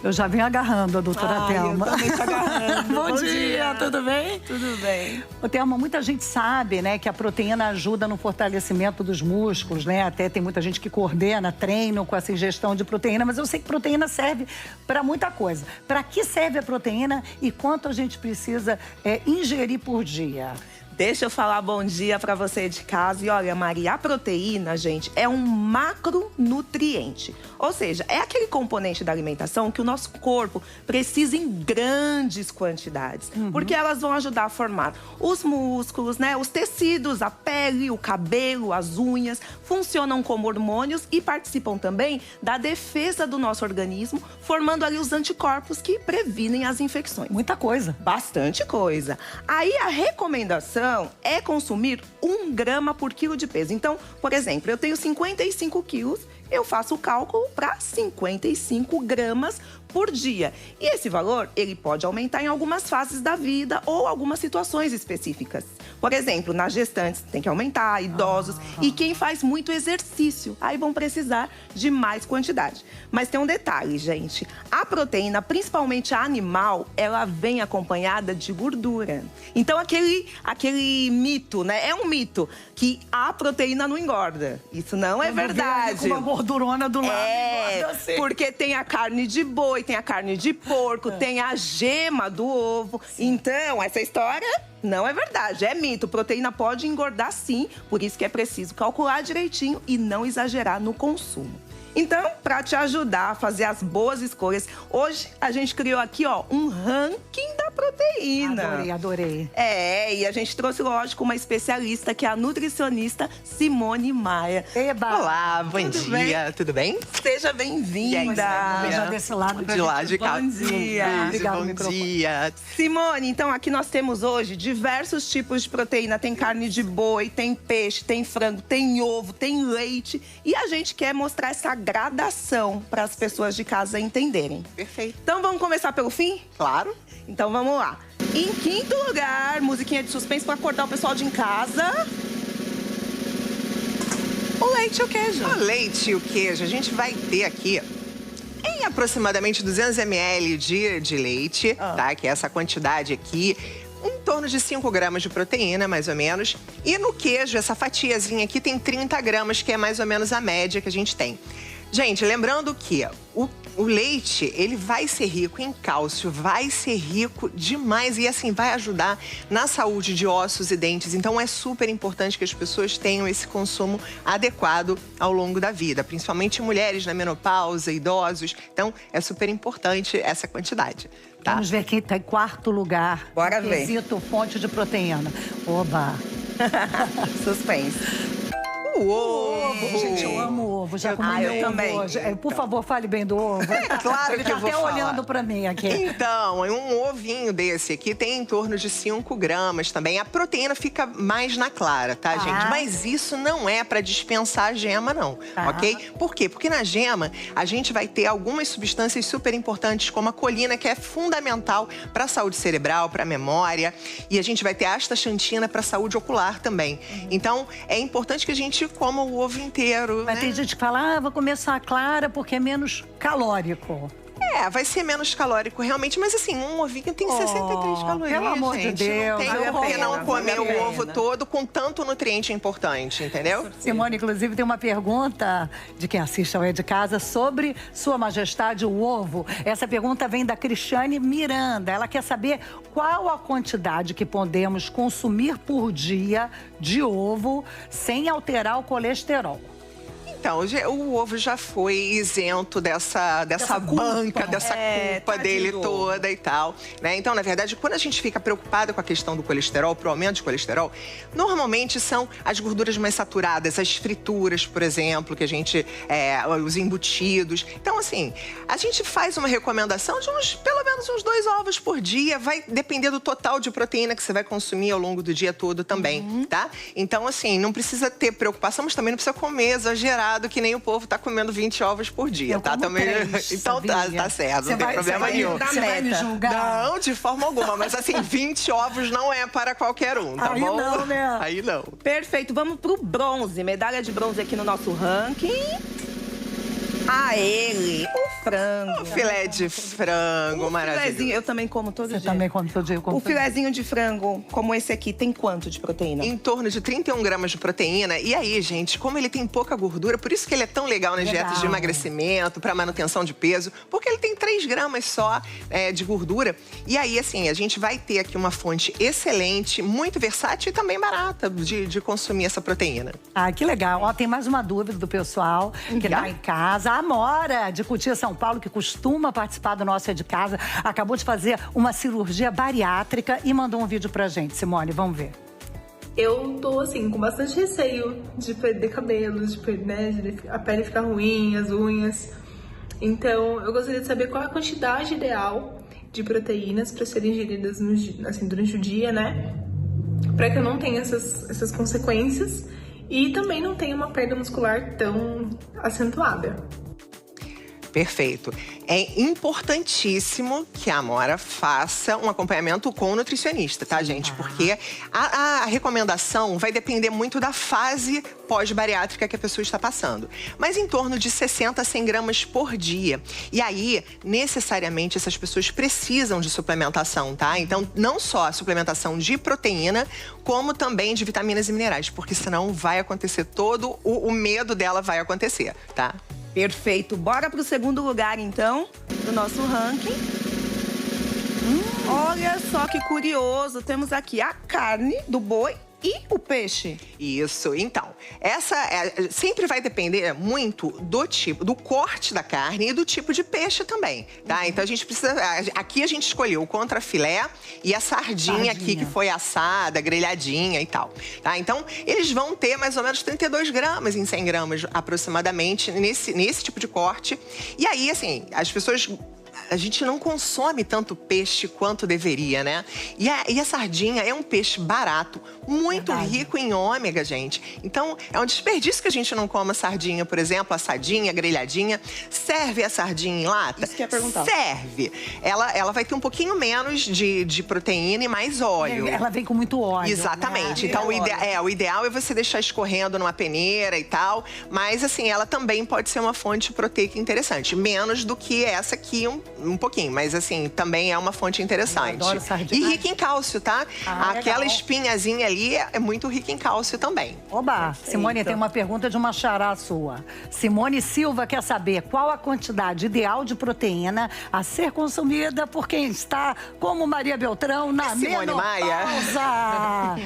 Eu já venho agarrando a doutora Thelma. Eu também tô agarrando. Bom dia, tudo bem? Tudo bem. Ô, Thelma, muita gente sabe, né, que a proteína ajuda no fortalecimento dos músculos, né? Até tem muita gente que coordena treino com essa ingestão de proteína, mas eu sei que proteína serve para muita coisa. Para que serve a proteína e quanto a gente precisa ingerir por dia? Deixa eu falar bom dia para você de casa. E olha, Maria, a proteína, gente, é um macronutriente. Ou seja, é aquele componente da alimentação que o nosso corpo precisa em grandes quantidades. Porque elas vão ajudar a formar os músculos, né? Os tecidos, a pele, o cabelo, as unhas. Funcionam como hormônios e participam também da defesa do nosso organismo, formando ali os anticorpos que previnem as infecções. Muita coisa. Bastante coisa. Aí a recomendação é consumir 1 grama por quilo de peso. Então, por exemplo, eu tenho 55 quilos, eu faço o cálculo para 55 gramas por dia. E esse valor, ele pode aumentar em algumas fases da vida ou algumas situações específicas. Por exemplo, nas gestantes tem que aumentar, idosos e quem faz muito exercício. Aí vão precisar de mais quantidade. Mas tem um detalhe, gente. A proteína, principalmente a animal, ela vem acompanhada de gordura. Então, aquele mito, né? É um mito que a proteína não engorda. Isso não é verdade. Com uma gordurona do lado. Porque tem a carne de boi, tem a carne de porco, tem a gema do ovo. Sim. Então, essa história não é verdade, é mito. Proteína pode engordar sim, por isso que é preciso calcular direitinho e não exagerar no consumo. Então, para te ajudar a fazer as boas escolhas, hoje a gente criou aqui, ó, um ranking da proteína. Adorei. E a gente trouxe, lógico, uma especialista, que é a nutricionista Simone Maia. Eba! Olá, bom dia, tudo bem? Seja bem-vinda. Já desse lado. De lá de cá. Bom dia. Bom dia. Simone, então aqui nós temos hoje diversos tipos de proteína. Tem carne de boi, tem peixe, tem frango, tem ovo, tem leite. E a gente quer mostrar essa gradação para as pessoas de casa entenderem. Perfeito. Então vamos começar pelo fim? Claro. Então vamos lá. Em quinto lugar, musiquinha de suspense para acordar o pessoal de casa. O leite e o queijo. O leite e o queijo, a gente vai ter aqui em aproximadamente 200 ml de leite, tá? Que é essa quantidade aqui. Em torno de 5 gramas de proteína, mais ou menos. E no queijo, essa fatiazinha aqui tem 30 gramas, que é mais ou menos a média que a gente tem. Gente, lembrando que o leite, ele vai ser rico em cálcio, vai ser rico demais e assim vai ajudar na saúde de ossos e dentes. Então é super importante que as pessoas tenham esse consumo adequado ao longo da vida, principalmente mulheres na menopausa, idosos. Então é super importante essa quantidade. Tá? Vamos ver quem está em quarto lugar. Bora ver. Quesito fonte de proteína. Oba! Suspense. O ovo. Gente, eu amo ovo. Já comi eu ovo também. hoje. Por favor, fale bem do ovo. Claro Ele que tá eu vou até falar. olhando pra mim aqui. Então, um ovinho desse aqui tem em torno de 5 gramas também. A proteína fica mais na clara, tá, gente? Mas isso não é para dispensar a gema, não, ok? Por quê? Porque na gema a gente vai ter algumas substâncias super importantes, como a colina, que é fundamental para a saúde cerebral, para a memória. E a gente vai ter a astaxantina para a saúde ocular também. Então, é importante que a gente coma o ovo inteiro, Mas né? tem gente que fala, vou começar a clara porque é menos calórico. Vai ser menos calórico realmente, mas assim, um ovinho tem 63 calorias, pelo amor de gente. Deus, Não tem vale a por que pena, não comer vale a o pena. ovo todo com tanto nutriente importante, entendeu? Simone, inclusive, tem uma pergunta de quem assiste ao É de Casa sobre Sua Majestade, o ovo. Essa pergunta vem da Cristiane Miranda. Ela quer saber qual a quantidade que podemos consumir por dia de ovo sem alterar o colesterol. Então, o ovo já foi isento dessa banca, dessa culpa dele toda e tal, né? Então, na verdade, quando a gente fica preocupada com a questão do colesterol, pro aumento de colesterol, normalmente são as gorduras mais saturadas, as frituras, por exemplo, que a gente, os embutidos. Então, assim, a gente faz uma recomendação de pelo menos uns 2 ovos por dia, vai depender do total de proteína que você vai consumir ao longo do dia todo também, tá? Então, assim, não precisa ter preocupação, mas também não precisa comer exagerado, que nem o povo tá comendo 20 ovos por dia, tá? Também. Então tá certo, não tem problema nenhum. Você vai me julgar? Não, de forma alguma, mas assim, 20 ovos não é para qualquer um, tá Aí bom? não, né? Aí não. Perfeito, vamos pro bronze. Medalha de bronze aqui no nosso ranking. A ele, o frango. O filé de frango, maravilhoso. Filézinho, eu também como todo dia. Você também come todo dia? O filézinho de frango, como esse aqui, tem quanto de proteína? Em torno de 31 gramas de proteína. E aí, gente, como ele tem pouca gordura, por isso que ele é tão legal nas dietas de emagrecimento, para manutenção de peso, porque ele tem 3 gramas só de gordura. E aí, assim, a gente vai ter aqui uma fonte excelente, muito versátil e também barata de consumir essa proteína. Ah, que legal. Ó, tem mais uma dúvida do pessoal que tá em casa. A Amora, de Cotia, São Paulo, que costuma participar do nosso É de Casa, acabou de fazer uma cirurgia bariátrica e mandou um vídeo pra gente. Simone, vamos ver. Eu tô, assim, com bastante receio de perder cabelo, de a pele ficar ruim, as unhas. Então, eu gostaria de saber qual é a quantidade ideal de proteínas para serem ingeridas assim, durante o dia, né? Para que eu não tenha essas consequências e também não tenha uma perda muscular tão acentuada. Perfeito. É importantíssimo que a Amora faça um acompanhamento com o nutricionista, tá, gente? Porque a recomendação vai depender muito da fase pós-bariátrica que a pessoa está passando. Mas em torno de 60 a 100 gramas por dia. E aí, necessariamente, essas pessoas precisam de suplementação, tá? Então, não só a suplementação de proteína, como também de vitaminas e minerais. Porque senão vai acontecer todo o medo dela vai acontecer, tá? Perfeito. Bora pro segundo lugar, então, do nosso ranking. Olha só que curioso. Temos aqui a carne do boi e o peixe. Isso. Então, essa sempre vai depender muito do tipo, do corte da carne e do tipo de peixe também, tá? Então, a gente precisa... Aqui a gente escolheu o contrafilé e a sardinha aqui, que foi assada, grelhadinha e tal, tá? Então, eles vão ter mais ou menos 32 gramas em 100 gramas, aproximadamente, nesse tipo de corte. E aí, assim, as pessoas... A gente não consome tanto peixe quanto deveria, né? E a sardinha é um peixe barato, muito rico em ômega, gente. Então, é um desperdício que a gente não coma sardinha, por exemplo, assadinha, grelhadinha. Serve a sardinha em lata? Isso que eu ia perguntar. Serve. Ela vai ter um pouquinho menos de proteína e mais óleo. Ela vem com muito óleo. Exatamente. Né? Então, o ideal é você deixar escorrendo numa peneira e tal. Mas, assim, ela também pode ser uma fonte proteica interessante. Menos do que essa aqui, um pouquinho, mas assim, também é uma fonte interessante. Eu adoro sardinha. E rica em cálcio, tá? Aquela espinhazinha ali é muito rica em cálcio também. Oba, Simone, tem uma pergunta de uma xará sua. Simone Silva quer saber qual a quantidade ideal de proteína a ser consumida por quem está, como Maria Beltrão, na Simone menopausa. Maia.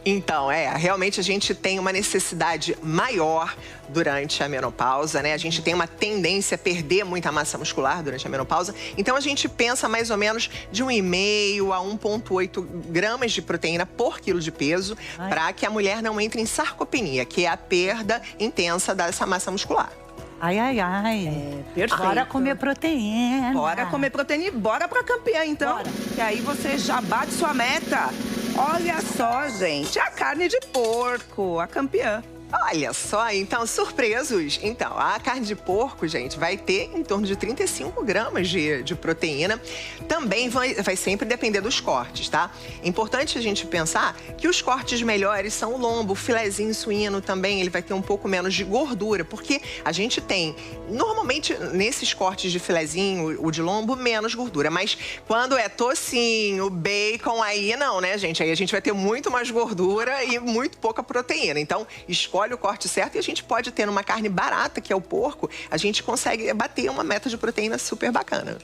Então, realmente a gente tem uma necessidade maior durante a menopausa, né? A gente tem uma tendência a perder muita massa muscular durante a menopausa. Então, a gente pensa mais ou menos de 1,5 a 1,8 gramas de proteína por quilo de peso para que a mulher não entre em sarcopenia, que é a perda intensa dessa massa muscular. Ai, ai, ai. Perfeito. Bora comer proteína. Bora comer proteína e bora pra campeã, então. Bora. E aí você já bate sua meta. Olha só, gente, a carne de porco, a campeã. Olha só, então, surpresos. Então, a carne de porco, gente, vai ter em torno de 35 gramas de proteína. Também vai sempre depender dos cortes, tá? É importante a gente pensar que os cortes melhores são o lombo, o filezinho suíno também, ele vai ter um pouco menos de gordura, porque a gente tem, normalmente, nesses cortes de filezinho, o de lombo, menos gordura. Mas quando é tocinho, bacon, aí não, né, gente? Aí a gente vai ter muito mais gordura e muito pouca proteína. Então, escolhe o corte certo e a gente pode ter numa carne barata, que é o porco, a gente consegue bater uma meta de proteína super bacana.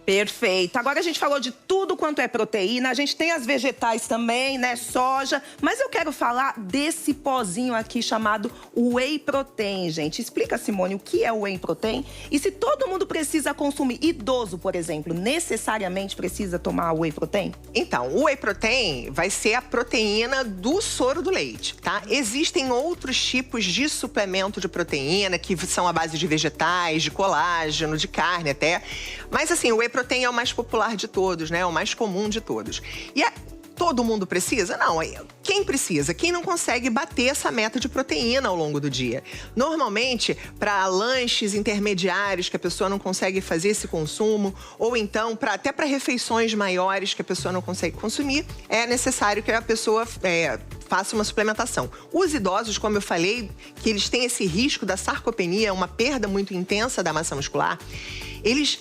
Perfeito. Agora a gente falou de tudo quanto é proteína, a gente tem as vegetais também, né, soja, mas eu quero falar desse pozinho aqui chamado Whey Protein, gente. Explica, Simone, o que é o Whey Protein e se todo mundo precisa consumir, idoso, por exemplo, necessariamente precisa tomar Whey Protein? Então, o Whey Protein vai ser a proteína do soro do leite, tá? Existem outros tipos de suplemento de proteína que são à base de vegetais, de colágeno, de carne até, mas assim, o Whey Protein é o mais popular de todos, né? É o mais comum de todos. E todo mundo precisa? Não, quem precisa? Quem não consegue bater essa meta de proteína ao longo do dia. Normalmente, para lanches intermediários que a pessoa não consegue fazer esse consumo, ou então até para refeições maiores que a pessoa não consegue consumir, é necessário que a pessoa faça uma suplementação. Os idosos, como eu falei, que eles têm esse risco da sarcopenia, uma perda muito intensa da massa muscular, eles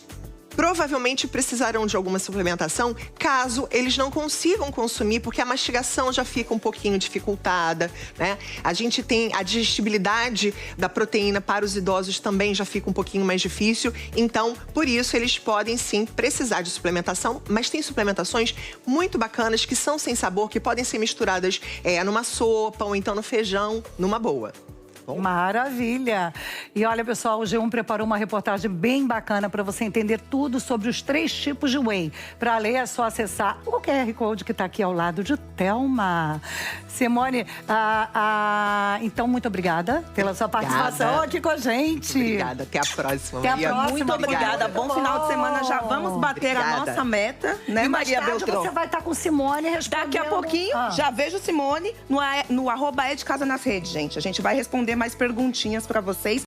provavelmente precisarão de alguma suplementação caso eles não consigam consumir, porque a mastigação já fica um pouquinho dificultada, né? A gente tem a digestibilidade da proteína para os idosos também já fica um pouquinho mais difícil, então, por isso, eles podem sim precisar de suplementação, mas tem suplementações muito bacanas que são sem sabor, que podem ser misturadas numa sopa ou então no feijão, numa boa. Bom. Maravilha! E olha, pessoal, o G1 preparou uma reportagem bem bacana para você entender tudo sobre os 3 tipos de whey. Para ler, é só acessar o QR Code que está aqui ao lado de Thelma. Simone, então, muito obrigada pela sua participação aqui com a gente. Obrigada, até a próxima, Maria. Até a próxima. Muito obrigada. Bom final de semana. Já vamos bater a nossa meta, né, Maria Beltrão? Você vai estar com Simone respondendo. Daqui a pouquinho, já vejo Simone no @edcasa nas redes, gente. A gente vai responder mais perguntinhas para vocês.